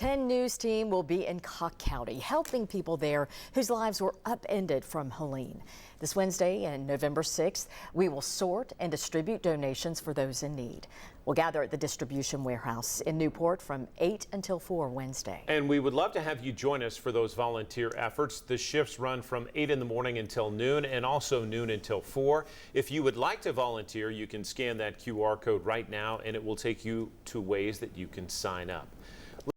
10 News team will be in Cocke County, helping people there whose lives were upended from Helene. This Wednesday and November 6th, we will sort and distribute donations for those in need. We'll gather at the distribution warehouse in Newport from 8 until 4 Wednesday. And we would love to have you join us for those volunteer efforts. The shifts run from 8 in the morning until noon and also noon until 4. If you would like to volunteer, you can scan that QR code right now and it will take you to ways that you can sign up.